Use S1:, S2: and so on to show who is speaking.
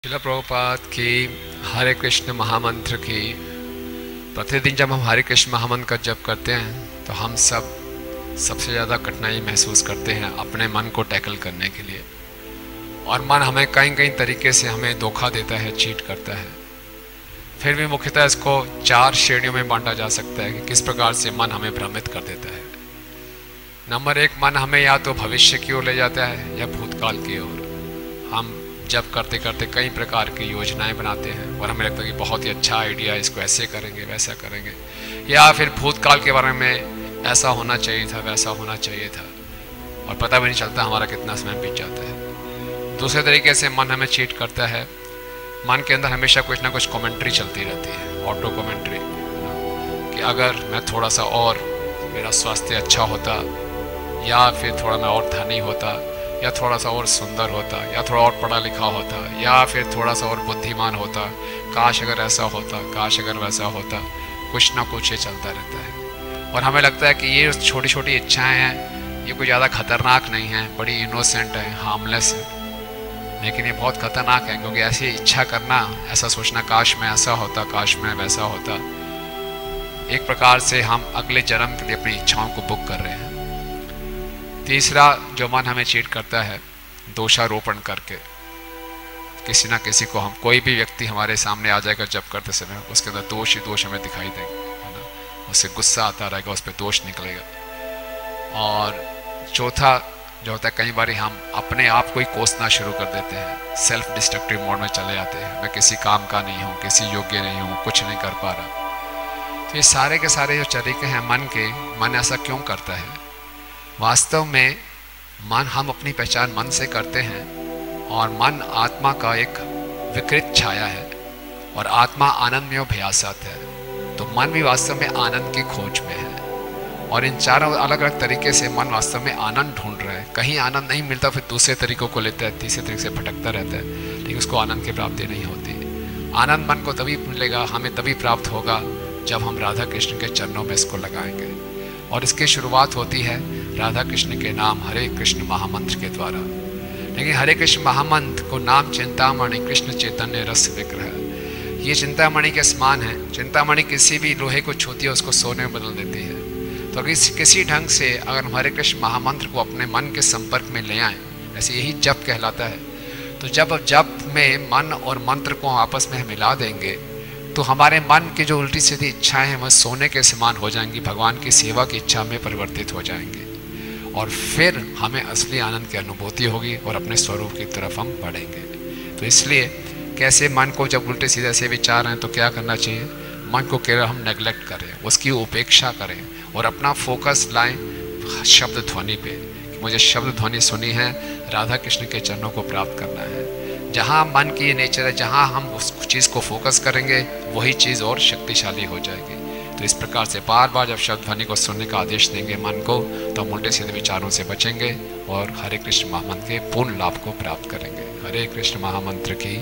S1: शिला प्रभुपाद की हरे कृष्ण महामंत्र की प्रतिदिन जब हम हरे कृष्ण महामंत्र का जप करते हैं तो हम सबसे ज़्यादा कठिनाई महसूस करते हैं अपने मन को टैकल करने के लिए। और मन हमें कई कई तरीके से हमें धोखा देता है, चीट करता है। फिर भी मुख्यतः इसको 4 श्रेणियों में बांटा जा सकता है कि किस प्रकार से मन हमें भ्रमित कर देता है। नंबर 1, मन हमें या तो भविष्य की ओर ले जाता है या भूतकाल की ओर। हम जब करते करते कई प्रकार की योजनाएं बनाते हैं और हमें लगता है कि बहुत ही अच्छा आइडिया है, इसको ऐसे करेंगे वैसा करेंगे, या फिर भूतकाल के बारे में ऐसा होना चाहिए था वैसा होना चाहिए था, और पता भी नहीं चलता हमारा कितना समय बीत जाता है। दूसरे तरीके से मन हमें चीट करता है। मन के अंदर हमेशा कुछ ना कुछ कमेंट्री चलती रहती है, ऑटो कमेंट्री, कि अगर मैं थोड़ा सा और मेरा स्वास्थ्य अच्छा होता, या फिर थोड़ा मैं और धनी होता, या थोड़ा सा और सुंदर होता, या थोड़ा और पढ़ा लिखा होता, या फिर थोड़ा सा और बुद्धिमान होता, काश अगर ऐसा होता, काश अगर वैसा होता, कुछ ना कुछ ये चलता रहता है। और हमें लगता है कि ये छोटी छोटी इच्छाएं हैं, ये कोई ज़्यादा खतरनाक नहीं है, बड़ी इनोसेंट है, हार्मलेस है। लेकिन ये बहुत खतरनाक है, क्योंकि ऐसी इच्छा करना, ऐसा सोचना काश मैं ऐसा होता, काश मैं वैसा होता, एक प्रकार से हम अगले जन्म के लिए अपनी इच्छाओं को बुक कर रहे हैं। तीसरा जो मन हमें चीट करता है, दोषारोपण करके। किसी ना किसी को, हम कोई भी व्यक्ति हमारे सामने आ जाएगा जब करते समय, उसके अंदर दोष ही दोष हमें दिखाई देंगे, है ना। उससे गुस्सा आता रहेगा, उस पर दोष निकलेगा। और चौथा जो होता है, कई बार हम अपने आप को ही कोसना शुरू कर देते हैं, सेल्फ डिस्ट्रक्टिव मोड में चले जाते हैं। मैं किसी काम का नहीं हूँ, किसी योग्य नहीं हूँ, कुछ नहीं कर पा रहा। तो ये सारे के सारे जो तरीके हैं मन के, मन ऐसा क्यों करता है? वास्तव में मन, हम अपनी पहचान मन से करते हैं, और मन आत्मा का एक विकृत छाया है, और आत्मा आनंद में अभ्यासत है। तो मन भी वास्तव में आनंद की खोज में है, और इन चारों अलग अलग तरीके से मन वास्तव में आनंद ढूंढ रहा है। कहीं आनंद नहीं मिलता, फिर दूसरे तरीकों को लेता है, तीसरे तरीके से भटकता रहता है, लेकिन उसको आनंद की प्राप्ति नहीं होती। आनंद मन को तभी मिलेगा, हमें तभी प्राप्त होगा जब हम राधा कृष्ण के चरणों में इसको लगाएंगे। और इसकी शुरुआत होती है राधा कृष्ण के नाम हरे कृष्ण महामंत्र के द्वारा। लेकिन हरे कृष्ण महामंत्र को नाम चिंतामणि कृष्ण चैतन्य रस विग्रह, ये चिंतामणि के समान है। चिंतामणि किसी भी लोहे को छूती है, उसको सोने में बदल देती है। तो किसी ढंग से अगर हम हरे कृष्ण महामंत्र को अपने मन के संपर्क में ले आएँ, ऐसे यही जप कहलाता है। तो जब जप में मन और मंत्र को आपस में मिला देंगे, तो हमारे मन की जो उल्टी सीधी इच्छाएं हैं वह सोने के समान हो जाएंगी, भगवान की सेवा की इच्छा में परिवर्तित हो जाएंगे, और फिर हमें असली आनंद की अनुभूति होगी और अपने स्वरूप की तरफ हम बढ़ेंगे। तो इसलिए कैसे मन को जब उल्टे सीधे से विचार हैं तो क्या करना चाहिए? मन को केवल हम नेग्लेक्ट करें, उसकी उपेक्षा करें, और अपना फोकस लाएं शब्द ध्वनि पे। मुझे शब्द ध्वनि सुनी है, राधा कृष्ण के चरणों को प्राप्त करना है। जहाँ मन की ये नेचर है, जहाँ हम उस चीज़ को फोकस करेंगे, वही चीज़ और शक्तिशाली हो जाएगी। तो इस प्रकार से बार बार जब शब्द ध्वनि को सुनने का आदेश देंगे मन को, तो हम उल्टे सीधे विचारों से बचेंगे और हरे कृष्ण महामंत्र के पूर्ण लाभ को प्राप्त करेंगे। हरे कृष्ण महामंत्र की